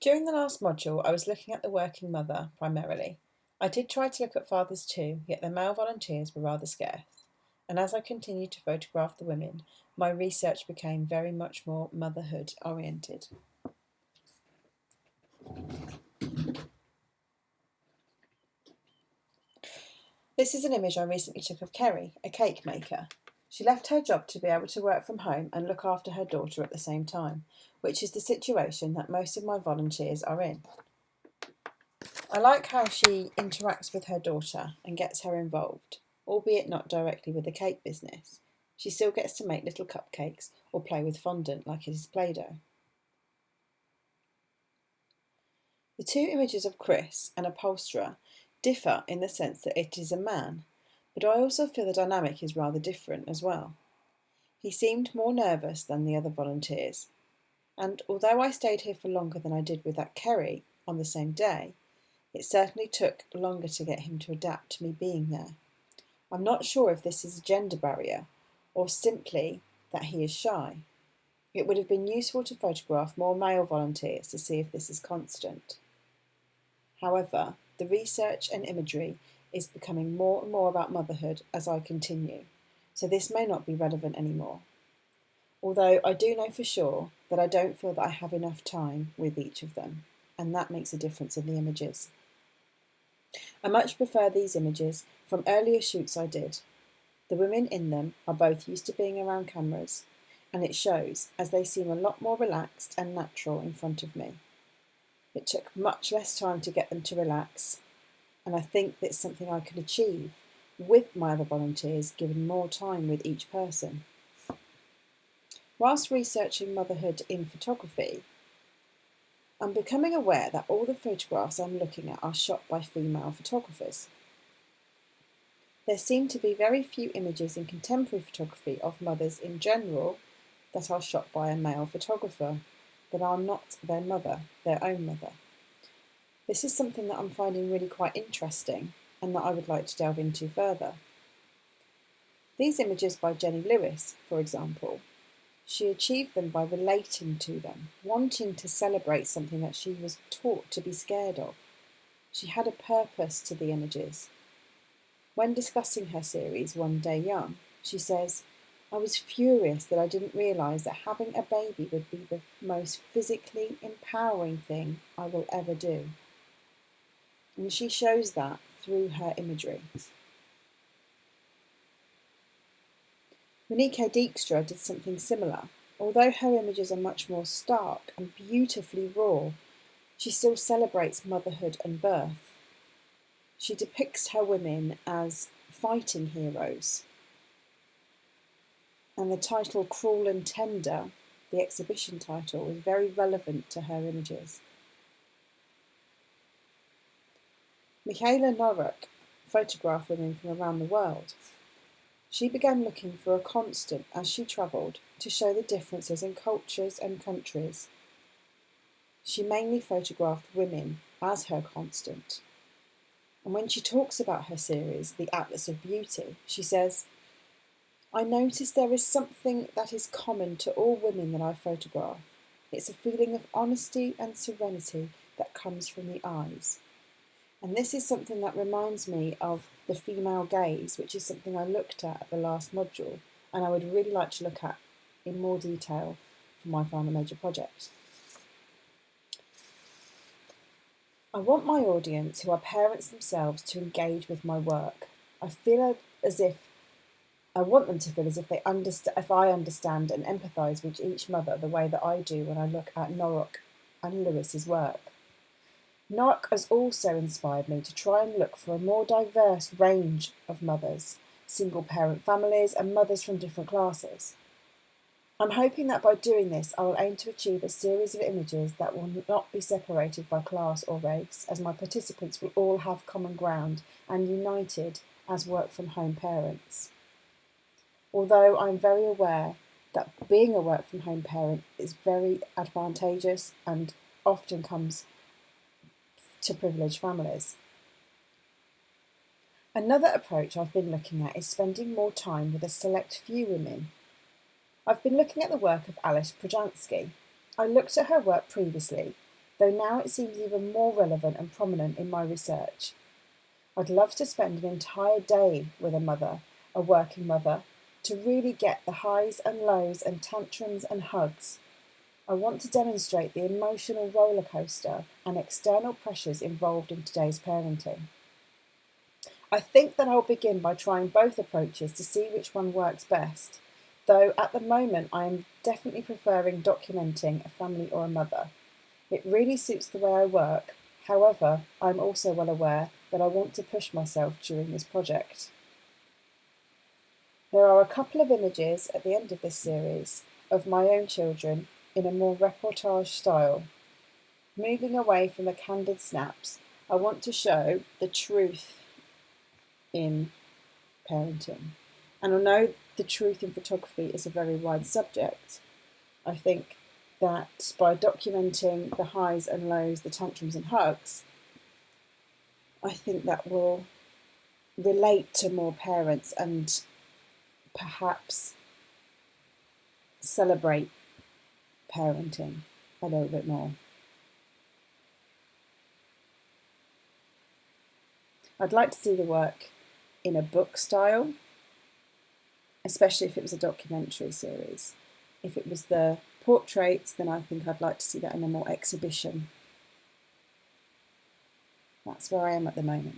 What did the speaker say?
During the last module, I was looking at the working mother primarily. I did try to look at fathers too, yet the male volunteers were rather scarce. And as I continued to photograph the women, my research became very much more motherhood oriented. This is an image I recently took of Kerry, a cake maker. She left her job to be able to work from home and look after her daughter at the same time, which is the situation that most of my volunteers are in. I like how she interacts with her daughter and gets her involved, albeit not directly with the cake business. She still gets to make little cupcakes or play with fondant like it is Play-Doh. The two images of Chris, an upholsterer, differ in the sense that it is a man, but I also feel the dynamic is rather different as well. He seemed more nervous than the other volunteers, and although I stayed here for longer than I did with that Kerry on the same day, it certainly took longer to get him to adapt to me being there. I'm not sure if this is a gender barrier or simply that he is shy. It would have been useful to photograph more male volunteers to see if this is constant. However, the research and imagery is becoming more and more about motherhood as I continue, so this may not be relevant anymore. Although I do know for sure that I don't feel that I have enough time with each of them, and that makes a difference in the images. I much prefer these images from earlier shoots I did. The women in them are both used to being around cameras, and it shows as they seem a lot more relaxed and natural in front of me. It took much less time to get them to relax, and I think that's something I could achieve with my other volunteers given more time with each person. Whilst researching motherhood in photography, I'm becoming aware that all the photographs I'm looking at are shot by female photographers. There seem to be very few images in contemporary photography of mothers in general that are shot by a male photographer that are not their mother, their own mother. This is something that I'm finding really quite interesting and that I would like to delve into further. These images by Gemma Willis, for example, she achieved them by relating to them, wanting to celebrate something that she was taught to be scared of. She had a purpose to the images. When discussing her series, One Day Young, she says, "I was furious that I didn't realise that having a baby would be the most physically empowering thing I will ever do." And she shows that through her imagery. Monique Dijkstra did something similar. Although her images are much more stark and beautifully raw, she still celebrates motherhood and birth. She depicts her women as fighting heroes. And the title Cruel and Tender, the exhibition title, is very relevant to her images. Michaela Noruk photographed women from around the world. She began looking for a constant as she travelled to show the differences in cultures and countries. She mainly photographed women as her constant. And when she talks about her series, The Atlas of Beauty, she says, "I notice there is something that is common to all women that I photograph. It's a feeling of honesty and serenity that comes from the eyes." And this is something that reminds me of the female gaze, which is something I looked at the last module, and I would really like to look at in more detail for my final major project. I want my audience, who are parents themselves, to engage with my work. I want them to feel as if they if I understand and empathise with each mother the way that I do when I look at Noruk and Lewis's work. Noruk has also inspired me to try and look for a more diverse range of mothers, single-parent families and mothers from different classes. I'm hoping that by doing this I will aim to achieve a series of images that will not be separated by class or race, as my participants will all have common ground and united as work-from-home parents. Although I'm very aware that being a work-from-home parent is very advantageous and often comes to privileged families. Another approach I've been looking at is spending more time with a select few women. I've been looking at the work of Alice Projansky. I looked at her work previously, though now it seems even more relevant and prominent in my research. I'd love to spend an entire day with a mother, a working mother, to really get the highs and lows and tantrums and hugs. I want to demonstrate the emotional roller coaster and external pressures involved in today's parenting. I think that I'll begin by trying both approaches to see which one works best, though at the moment I am definitely preferring documenting a family or a mother. It really suits the way I work. However, I'm also well aware that I want to push myself during this project. There are a couple of images at the end of this series of my own children in a more reportage style. Moving away from the candid snaps, I want to show the truth in parenting. And although the truth in photography is a very wide subject, I think that by documenting the highs and lows, the tantrums and hugs, I think that will relate to more parents and perhaps celebrate parenting a little bit more. I'd like to see the work in a book style, especially if it was a documentary series. If it was the portraits, then I think I'd like to see that in a more exhibition. That's where I am at the moment.